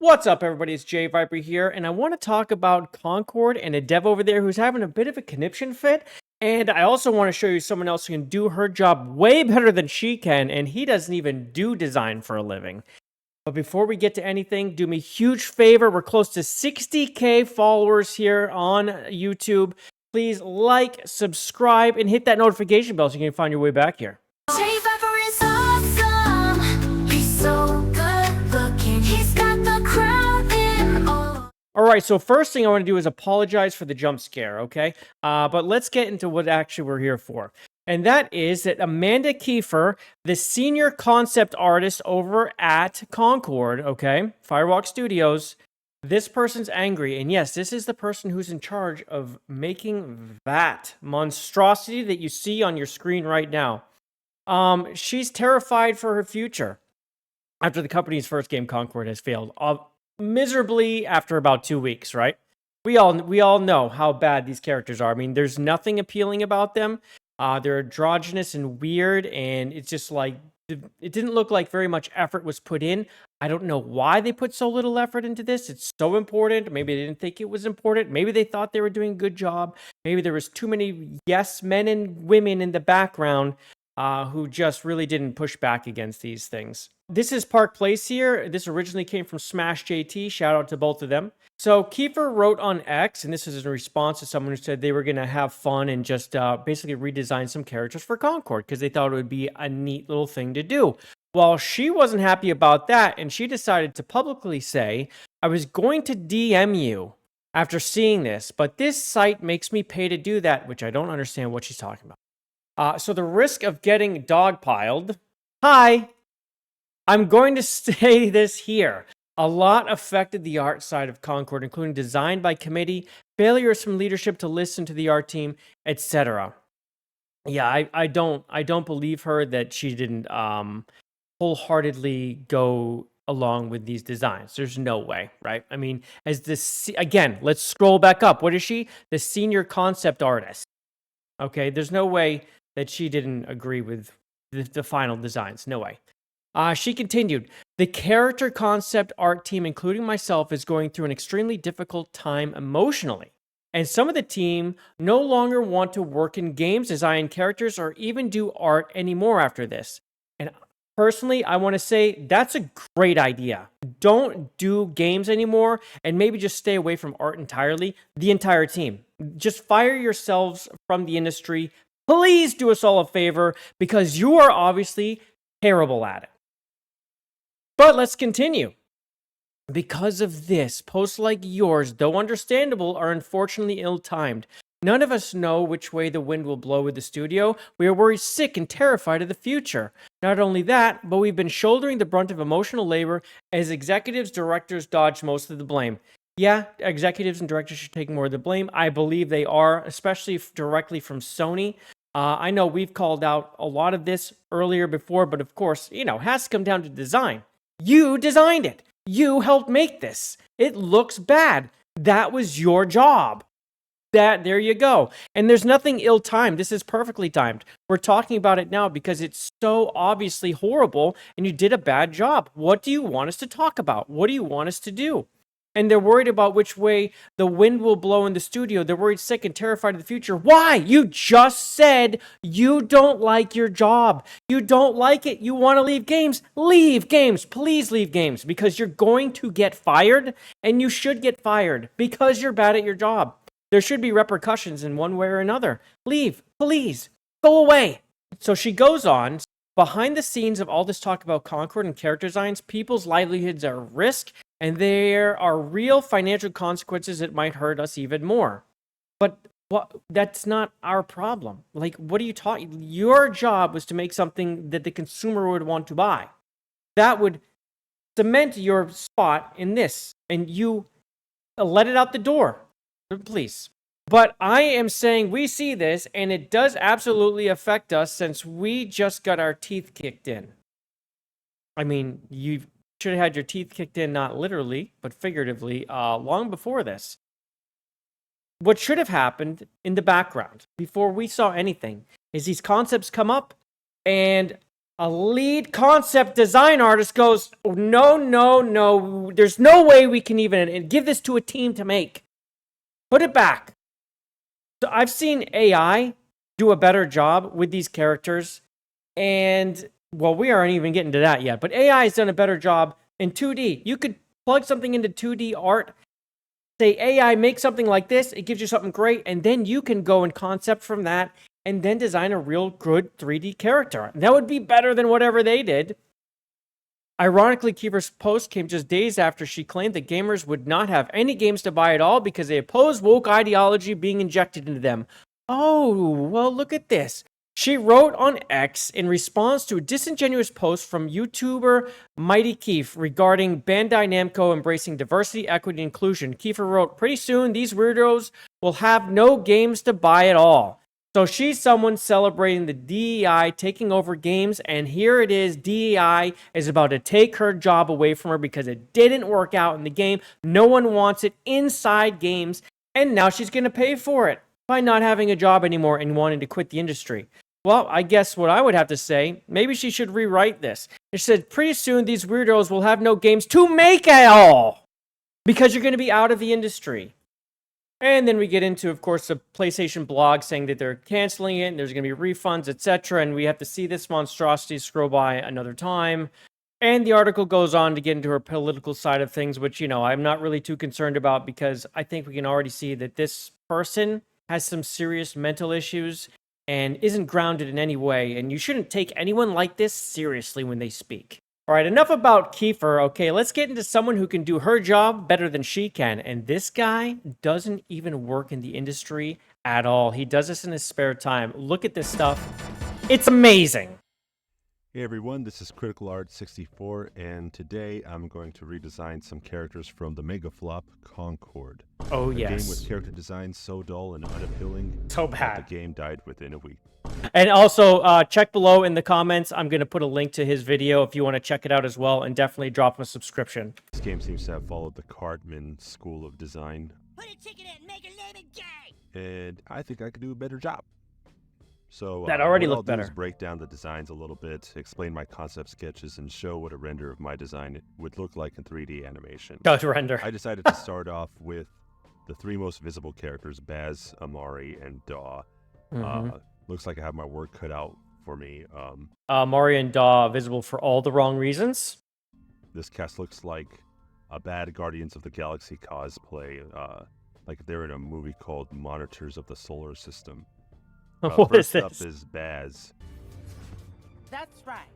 What's up, everybody? It's JayViper here, and I want to talk about Concord and a dev over there who's having a bit of a conniption fit. And I also want to show you someone else who can do her job way better than she can, and he doesn't even do design for a living. But before we get to anything, do me a huge favor. We're close to 60K followers here on YouTube. Please like, subscribe, and hit that notification bell so you can find your way back here. JayViper is awesome. He's so good looking. He's got the crowd in awe. All right, so first thing I want to do is apologize for the jump scare, okay? But let's get into what actually we're here for. And that is that Amanda Kiefer, the senior concept artist over at Concord, okay, Firewalk Studios, this person's angry. And yes, this is the person who's in charge of making that monstrosity that you see on your screen right now. She's terrified for her future after the company's first game, Concord, has failed miserably after about 2 weeks, right? We all know how bad these characters are. I mean, there's nothing appealing about them. They're androgynous and weird, and it's just like, it didn't look like very much effort was put in. I don't know why they put so little effort into this. It's so important. Maybe they didn't think it was important. Maybe they thought they were doing a good job. Maybe there was too many yes men and women in the background who just really didn't push back against these things. This is Park Place here. This originally came from Smash JT. Shout out to both of them. So Kiefer wrote on X, and this is in response to someone who said they were going to have fun and just basically redesign some characters for Concord because they thought it would be a neat little thing to do. Well, she wasn't happy about that, and she decided to publicly say, I was going to DM you after seeing this, but this site makes me pay to do that, which I don't understand what she's talking about. So the risk of getting dogpiled, hi, I'm going to say this here. A lot affected the art side of Concord, including design by committee, failures from leadership to listen to the art team, etc. Yeah, I don't believe her that she didn't wholeheartedly go along with these designs. There's no way, right? I mean, as this again, let's scroll back up. What is she? The senior concept artist. Okay, there's no way that she didn't agree with the final designs. No way. She continued, the character concept art team, including myself, is going through an extremely difficult time emotionally. And some of the team no longer want to work in games, design characters, or even do art anymore after this. And personally, I want to say that's a great idea. Don't do games anymore and maybe just stay away from art entirely, the entire team. Just fire yourselves from the industry. Please do us all a favor because you are obviously terrible at it. But let's continue. Because of this, posts like yours, though understandable, are unfortunately ill-timed. None of us know which way the wind will blow with the studio. We are worried sick and terrified of the future. Not only that, but we've been shouldering the brunt of emotional labor as executives, directors dodge most of the blame. Yeah, executives and directors should take more of the blame. I believe they are, especially directly from Sony. I know we've called out a lot of this earlier before, but of course, it has to come down to design. You designed it. You helped make this. It looks bad. That was your job. There you go. And there's nothing ill-timed. This is perfectly timed. We're talking about it now because it's so obviously horrible and you did a bad job. What do you want us to talk about? What do you want us to do? And they're worried about which way the wind will blow in the studio. They're worried sick and terrified of the future. Why? You just said you don't like your job. You don't like it. You want to leave games. Leave games. Please leave games because you're going to get fired and you should get fired because you're bad at your job. There should be repercussions in one way or another. Leave. Please. Go away. So she goes on. Behind the scenes of all this talk about Concord and character designs, people's livelihoods are at risk. And there are real financial consequences that might hurt us even more. But that's not our problem. Like, what are you talking? Your job was to make something that the consumer would want to buy. That would cement your spot in this. And you let it out the door. Please. But I am saying we see this, and it does absolutely affect us since we just got our teeth kicked in. I mean, you should have had your teeth kicked in, not literally, but figuratively, long before this. What should have happened in the background, before we saw anything, is these concepts come up, and a lead concept design artist goes, oh, no, no, no. There's no way we can even give this to a team to make. Put it back. So I've seen AI do a better job with these characters. And, well, we aren't even getting to that yet. But AI has done a better job in 2D. You could plug something into 2D art. Say, AI, make something like this. It gives you something great. And then you can go and concept from that and then design a real good 3D character. That would be better than whatever they did. Ironically, Kiefer's post came just days after she claimed that gamers would not have any games to buy at all because they oppose woke ideology being injected into them. Oh, well, look at this. She wrote on X in response to a disingenuous post from YouTuber Mighty Kiefer regarding Bandai Namco embracing diversity, equity, and inclusion. Kiefer wrote, pretty soon these weirdos will have no games to buy at all. So she's someone celebrating the DEI taking over games, and here it is, DEI is about to take her job away from her because it didn't work out in the game. No one wants it inside games, and now she's going to pay for it by not having a job anymore and wanting to quit the industry. Well, I guess what I would have to say, maybe she should rewrite this. It said, pretty soon these weirdos will have no games to make at all because you're going to be out of the industry. And then we get into, of course, the PlayStation blog saying that they're canceling it and there's going to be refunds, etc. And we have to see this monstrosity scroll by another time. And the article goes on to get into her political side of things, which, I'm not really too concerned about because I think we can already see that this person has some serious mental issues and isn't grounded in any way. And you shouldn't take anyone like this seriously when they speak. All right, enough about Kiefer. Okay, let's get into someone who can do her job better than she can. And this guy doesn't even work in the industry at all. He does this in his spare time. Look at this stuff. It's amazing. Hey everyone, this is Critical Art 64, and today I'm going to redesign some characters from the mega flop Concord. Oh, A yes. game with character design so dull and unappealing So that bad. the game died within a week. And also, check below in the comments. I'm going to put a link to his video if you want to check it out as well, and definitely drop him a subscription. This game seems to have followed the Cartman School of Design, Put a ticket in, make a name and gay. and I think I could do a better job. So That already what looked I'll do better. is break down the designs a little bit, explain my concept sketches, and show what a render of my design would look like in 3D animation. Go to render. I decided to start off with the three most visible characters, Baz, Amari, and Daw. Looks like I have my work cut out for me. Mario and Daw visible for all the wrong reasons. This cast looks like a bad Guardians of the Galaxy cosplay, like if they were in a movie called Monitors of the Solar System. What is First up this? is Baz. That's right.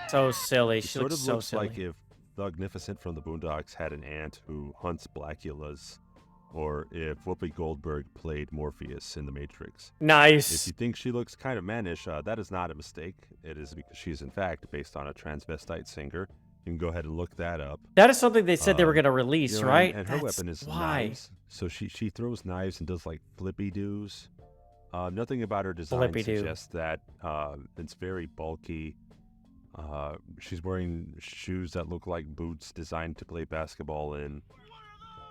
So silly. It She sort looks of so looks silly. like if Thugnificent from the Boondocks had an aunt who hunts Blackulas, or if Whoopi Goldberg played Morpheus in The Matrix. If Nice. you think she looks kind of mannish, that is not a mistake. It is because she is in fact based on a transvestite singer. You can go ahead and look that up. That is something they said they were going to release, You know, right? And her That's weapon is why. knives. So she throws knives and does like flippy doos. Nothing about her design Flippy-doo. suggests that. It's very bulky. She's wearing shoes that look like boots designed to play basketball in.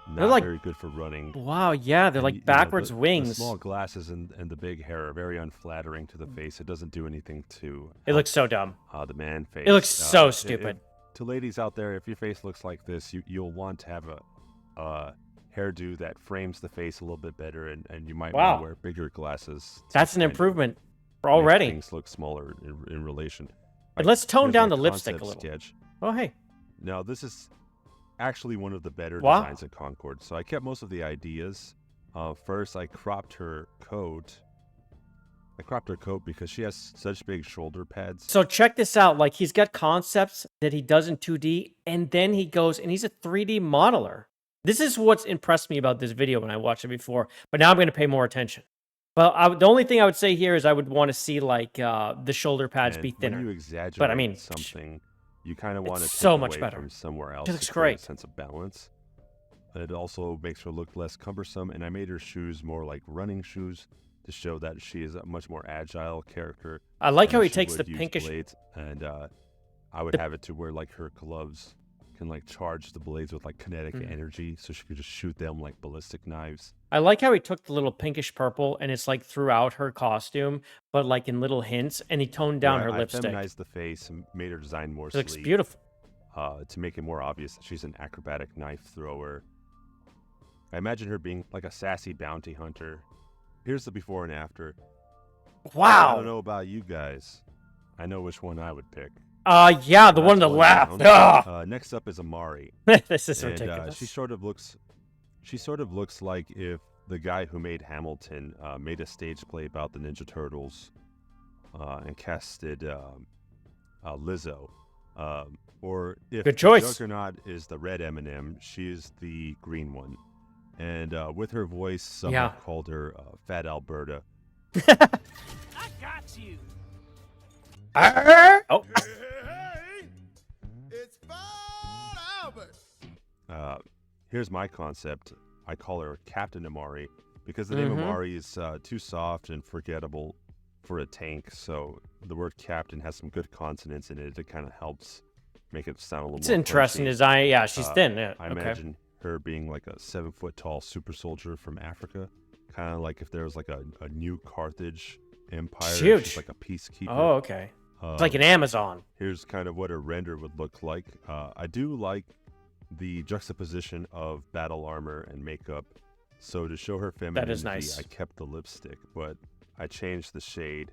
Not like- very good for running. Wow, yeah, they're And, like you know, backwards the wings. small glasses and the big hair are very unflattering to the face. It doesn't do anything to It looks so dumb. the man face. It looks so if- stupid. to ladies out there, if your face looks like this, you'll want to have a hairdo that frames the face a little bit better, and you might Wow. want to wear bigger glasses. to That's an kind of improvement make already. Things look smaller in relation. And Alright, let's tone here's down my the lipstick a concept little. sketch. Oh, hey. Now, this is actually one of the better Wow. designs in Concord. So I kept most of the ideas. First, I cropped her coat. I cropped her coat because she has such big shoulder pads. So check this out. Like, he's got concepts that he does in 2D, and then he goes and he's a 3D modeler. This is what's impressed me about this video when I watched it before, but now I'm going to pay more attention. But the only thing I would say here is I would want to see, like, the shoulder pads And be thinner. When you exaggerate But, I mean, something, you kind of want to it's take so away much better. from somewhere else. looks to create great. a sense of balance. It also makes her look less cumbersome, and I made her shoes more like running shoes to show that she is a much more agile character. I like and how that he she takes the would use pinkish. blades, and I would have it to where like her gloves can like charge the blades with like kinetic energy, so she could just shoot them like ballistic knives. I like how he took the little pinkish purple and it's like throughout her costume, but like in little hints, and he toned down her I lipstick. feminized the face and made her design more It looks sleek, beautiful. to make it more obvious that she's an acrobatic knife thrower. I imagine her being like a sassy bounty hunter. Here's the before and after. I Wow. don't know about you guys. I know which one I would pick. Yeah, the That's one to one laugh. down. Ugh. Next up is Amari. This is And ridiculous. she sort of looks like if the guy who made Hamilton made a stage play about the Ninja Turtles and casted Lizzo. Or if Good choice. Juggernaut is the red M&M, she is the green one. And with her voice, some Yeah. have called her Fat Alberta. I got you. Oh, It's Fat Albert. Here's my concept. I call her Captain Amari because the name Amari is too soft and forgettable for a tank. So the word captain has some good consonants in it. It kind of helps make it sound a little it's more interesting punchy. design. Yeah, she's thin. Yeah. I Okay. imagine her being like a 7-foot tall super soldier from Africa. Kind of like if there was like a new Carthage empire. It's and huge. She's like a peacekeeper. Oh, okay. It's like an Amazon. Here's kind of what a render would look like. I do like the juxtaposition of battle armor and makeup. So to show her femininity, nice. I kept the lipstick, but I changed the shade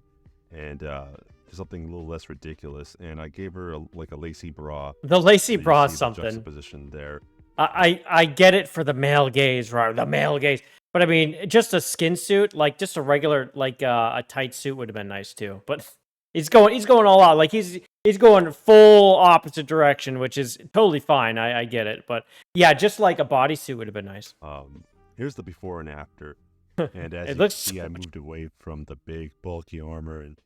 and to something a little less ridiculous. And I gave her like a lacy bra. The lacy So you bra see is the something. juxtaposition there. I get it for the male gaze, right? The male gaze. But I mean, just a skin suit, like just a regular, like a tight suit would have been nice too. But he's going all out. Like he's going full opposite direction, which is totally fine. I get it. But yeah, just like a bodysuit would have been nice. Here's the before and after. And as It you looks can see, so I much- moved away from the big, bulky armor and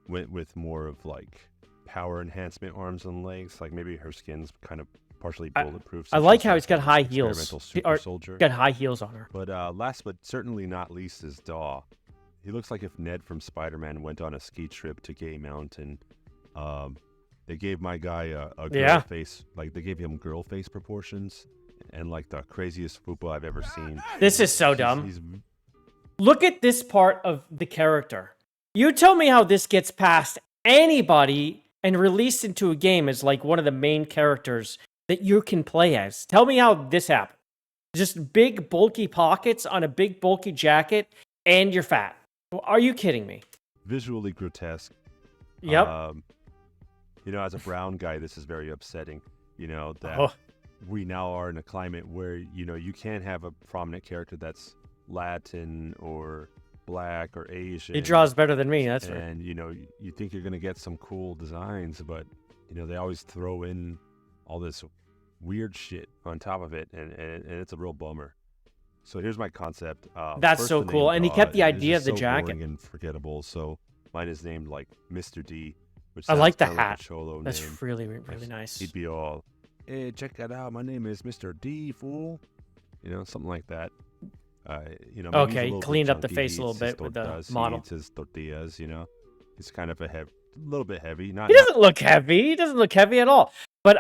went with more of like power enhancement arms and legs. Like maybe her skin's kind of partially bulletproof. I since like she's how he's got an high heels. experimental He- super or- soldier. Got high heels on her. But last but certainly not least is Daw. He looks like if Ned from Spider-Man went on a ski trip to Gay Mountain. They gave my guy a girl Yeah. face, like they gave him girl face proportions, and like the craziest fupa I've ever seen. This is so dumb. He's Look at this part of the character. You tell me how this gets past anybody and released into a game as like one of the main characters that you can play as. Tell me how this happened. Just big bulky pockets on a big bulky jacket and you're fat. Are you kidding me? visually grotesque. Yep. You know, as a brown guy, this is very upsetting. You know, that Oh. we now are in a climate where, you know, you can't have a prominent character that's Latin or black or Asian. He draws better than me, that's right. And, you know, you think you're going to get some cool designs, but, you know, they always throw in all this weird shit on top of it, and it's a real bummer. So here's my concept. That's First, so the cool. name And he Daw kept the is idea just of the so jacket. boring and forgettable. So mine is named like Mr. D, which I like sounds the kinda hat. Like a cholo That's name. really, really nice. He'd be all, "Hey, check that out. My name is Mr. D, fool." You know, something like that. You know, maybe he's Okay, a little bit cleaned up the chunky. face a He little eats his bit with the tortas, model. He eats his tortillas. You know, he's kind of a little bit heavy. Not He doesn't look heavy. He doesn't look heavy at all. But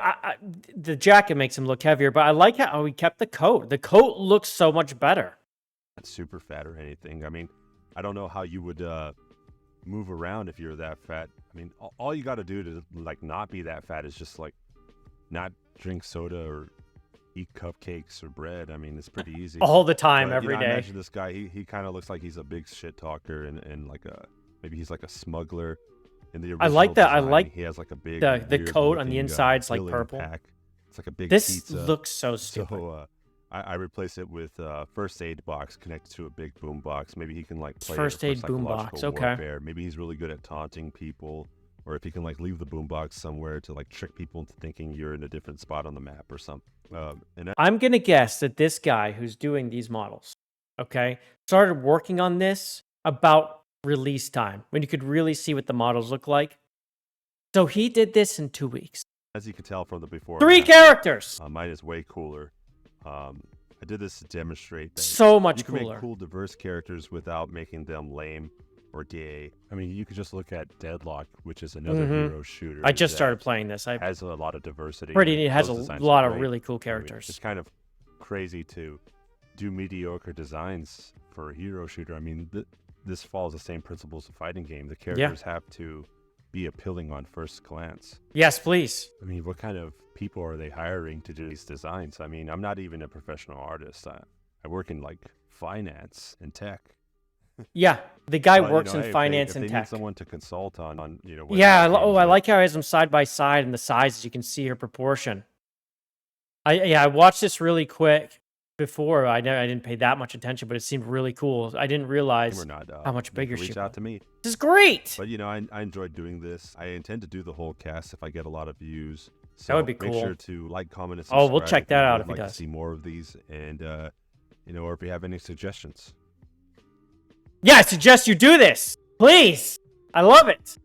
the jacket makes him look heavier. But I like how he kept the coat. The coat looks so much better. not super fat or anything. I mean, I don't know how you would move around if you're that fat. I mean, all you got to do to like not be that fat is just like not drink soda or eat cupcakes or bread. I mean, it's pretty easy. All the time, But, every you know, day. I imagine this guy. He kind of looks like he's a big shit talker and like maybe he's like a smuggler. In the I like original that. I design, like he has like a big the weird coat on the looking, inside's like villain purple. pack. It's like a big This pizza. looks so stupid. So I replace it with first aid box connected to a big boom box. Maybe he can like play it First for aid boom psychological box, okay. warfare. Maybe he's really good at taunting people, or if he can like leave the boom box somewhere to like trick people into thinking you're in a different spot on the map or something. And I'm going to guess that this guy who's doing these models, okay, started working on this about release time when you could really see what the models look like. So he did this in 2 weeks. as you can tell from the before, 3 and after, characters. mine is way cooler. I did this to demonstrate that So much you can cooler. make cool, diverse characters without making them lame or gay. I mean, you could just look at Deadlock, which is another hero shooter. I just that started playing this. I has a lot of diversity. pretty and neat. It has a those designs lot are of great. really cool I mean, characters. it's kind of crazy to do mediocre designs for a hero shooter. I mean, this follows the same principles of fighting game. The characters have to be appealing on first glance. Yes, please. I mean, what kind of people are they hiring to do these designs? I mean, I'm not even a professional artist. I work in like finance and tech. Yeah, the guy But, works hey, in if finance they and need tech. someone to consult on what Yeah, games I that- like how he has them side by side and the sizes. You can see her proportion. I watched this really quick before. I didn't pay that much attention, but it seemed really cool. I didn't realize or not, how much you can bigger she reach out was. to me. This is great. But I enjoyed doing this. I intend to do the whole cast if I get a lot of views. So That would be Make cool. sure to like, comment, and Oh, subscribe. we'll check if you that out would if he like does. to see more of these, and or if you have any suggestions. Yeah, I suggest you do this. Please. I love it.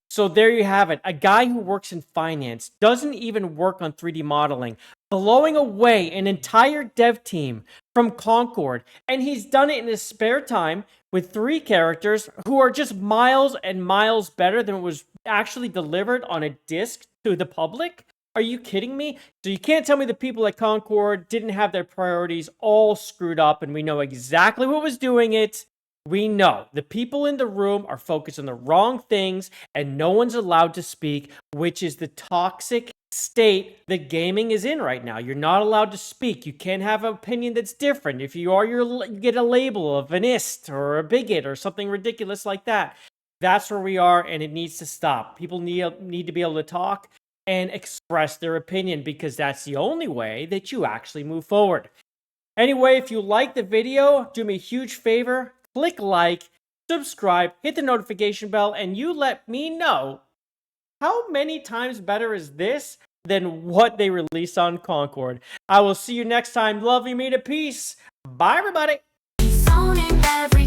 So there you have it. A guy who works in finance doesn't even work on 3D modeling, blowing away an entire dev team from Concord. And he's done it in his spare time with 3 characters who are just miles and miles better than was actually delivered on a disc to the public. Are you kidding me? So you can't tell me the people at Concord didn't have their priorities all screwed up, and we know exactly what was doing it. We know the people in the room are focused on the wrong things, and no one's allowed to speak, which is the toxic state that gaming is in right now. You're not allowed to speak. You can't have an opinion that's different. If you are, you get a label of an ist or a bigot or something ridiculous like that. That's where we are, and it needs to stop. People need to be able to talk and express their opinion, because that's the only way that you actually move forward. Anyway, if you like the video, do me a huge favor. Click like, subscribe, hit the notification bell, and you let me know how many times better is this than what they released on Concord. I will see you next time. Love you, me to peace. Bye, everybody. He's owning every